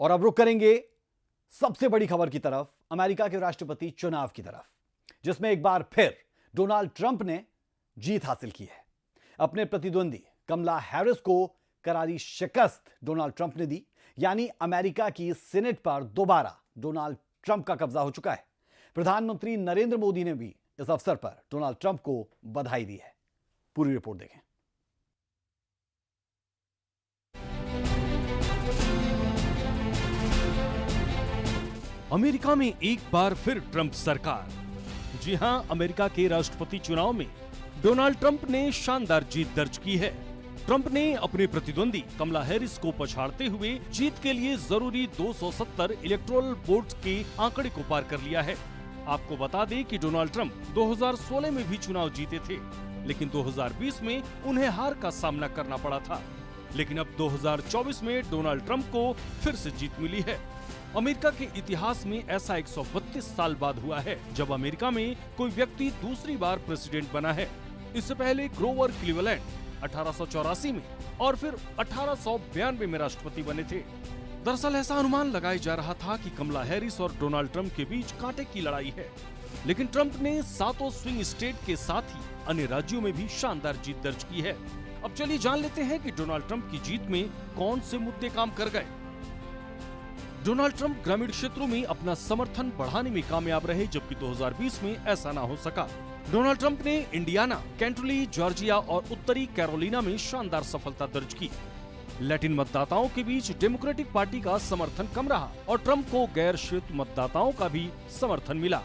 और अब रुक करेंगे सबसे बड़ी खबर की तरफ, अमेरिका के राष्ट्रपति चुनाव की तरफ, जिसमें एक बार फिर डोनाल्ड ट्रंप ने जीत हासिल की है। अपने प्रतिद्वंदी कमला हैरिस को करारी शिकस्त डोनाल्ड ट्रंप ने दी, यानी अमेरिका की सीनेट पर दोबारा डोनाल्ड ट्रंप का कब्जा हो चुका है। प्रधानमंत्री नरेंद्र मोदी ने भी इस अवसर पर डोनाल्ड ट्रंप को बधाई दी है। पूरी रिपोर्ट देखें। अमेरिका में एक बार फिर ट्रंप सरकार। जी हां, अमेरिका के राष्ट्रपति चुनाव में डोनाल्ड ट्रंप ने शानदार जीत दर्ज की है। ट्रंप ने अपने प्रतिद्वंदी कमला हैरिस को पछाड़ते हुए जीत के लिए जरूरी 270 इलेक्टोरल वोट्स के आंकड़े को पार कर लिया है। आपको बता दें कि डोनाल्ड ट्रंप 2016 में भी चुनाव जीते थे, लेकिन 2020 में उन्हें हार का सामना करना पड़ा था। लेकिन अब 2024 में डोनाल्ड ट्रंप को फिर से जीत मिली है। अमेरिका के इतिहास में ऐसा 132 साल बाद हुआ है जब अमेरिका में कोई व्यक्ति दूसरी बार प्रेसिडेंट बना है। इससे पहले ग्रोवर क्लीवलैंड 1884 में और फिर 1892 में राष्ट्रपति बने थे। दरअसल ऐसा अनुमान लगाया जा रहा था कि कमला हैरिस और डोनाल्ड ट्रंप के बीच कांटे की लड़ाई है, लेकिन ट्रंप ने 7 स्विंग स्टेट के साथ ही अन्य राज्यों में भी शानदार जीत दर्ज की है। अब चलिए जान लेते हैं कि डोनाल्ड ट्रंप की जीत में कौन से मुद्दे काम कर गए। डोनाल्ड ट्रंप ग्रामीण क्षेत्रों में अपना समर्थन बढ़ाने में कामयाब रहे, जबकि 2020 में ऐसा ना हो सका। डोनाल्ड ट्रंप ने इंडियाना, कैंटुली, जॉर्जिया और उत्तरी कैरोलिना में शानदार सफलता दर्ज की। लैटिन मतदाताओं के बीच डेमोक्रेटिक पार्टी का समर्थन कम रहा और ट्रंप को गैर श्वेत मतदाताओं का भी समर्थन मिला।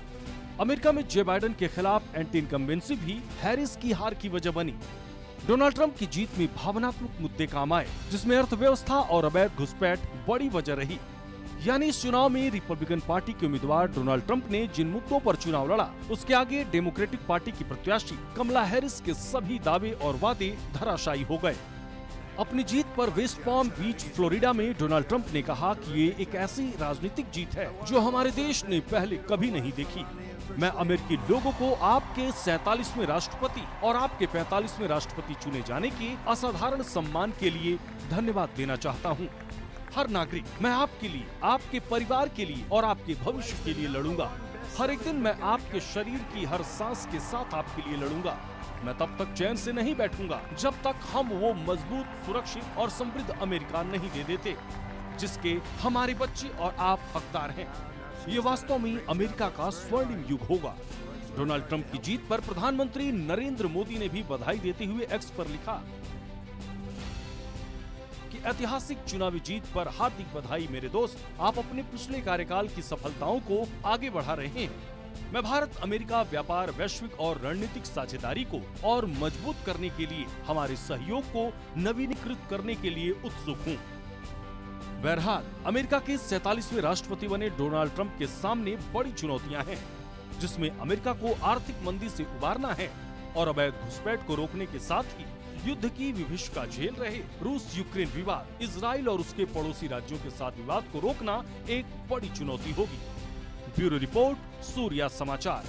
अमेरिका में जे बाइडेन के खिलाफ एंटी इनकम्बेंसी भी हैरिस की हार की वजह बनी। डोनाल्ड ट्रंप की जीत में भावनात्मक मुद्दे काम आए, जिसमें अर्थव्यवस्था और अवैध घुसपैठ बड़ी वजह रही। यानी इस चुनाव में रिपब्लिकन पार्टी के उम्मीदवार डोनाल्ड ट्रंप ने जिन मुद्दों पर चुनाव लड़ा, उसके आगे डेमोक्रेटिक पार्टी की प्रत्याशी कमला हैरिस के सभी दावे और वादे धराशायी हो गए। अपनी जीत पर वेस्ट पाम बीच, फ्लोरिडा में डोनाल्ड ट्रंप ने कहा कि ये एक ऐसी राजनीतिक जीत है जो हमारे देश ने पहले कभी नहीं देखी। मैं अमेरिकी लोगों को आपके 47वें राष्ट्रपति और आपके 45वें राष्ट्रपति चुने जाने के असाधारण सम्मान के लिए धन्यवाद देना चाहता हूँ। हर नागरिक, मैं आपके लिए, आपके परिवार के लिए और आपके भविष्य के लिए लड़ूंगा। हर एक दिन मैं आपके शरीर की हर सांस के साथ आपके लिए लड़ूंगा। मैं तब तक चैन से नहीं बैठूंगा जब तक हम वो मजबूत, सुरक्षित और समृद्ध अमेरिका नहीं दे देते जिसके हमारे बच्चे और आप हकदार हैं। ये वास्तव में अमेरिका का स्वर्णिम युग होगा। डोनाल्ड ट्रंप की जीत पर प्रधानमंत्री नरेंद्र मोदी ने भी बधाई देते हुए एक्स पर लिखा कि ऐतिहासिक चुनावी जीत पर हार्दिक बधाई मेरे दोस्त। आप अपने पिछले कार्यकाल की सफलताओं को आगे बढ़ा रहे हैं। मैं भारत अमेरिका व्यापार, वैश्विक और रणनीतिक साझेदारी को और मजबूत करने के लिए हमारे सहयोग को नवीनीकृत करने के लिए उत्सुक हूँ। बहरहाल अमेरिका के 47वें राष्ट्रपति बने डोनाल्ड ट्रंप के सामने बड़ी चुनौतियां हैं, जिसमें अमेरिका को आर्थिक मंदी से उबारना है और अवैध घुसपैठ को रोकने के साथ ही युद्ध की विभीषिका झेल रहे रूस यूक्रेन विवाद, इजराइल और उसके पड़ोसी राज्यों के साथ विवाद को रोकना एक बड़ी चुनौती होगी। ब्यूरो रिपोर्ट, सूर्या समाचार।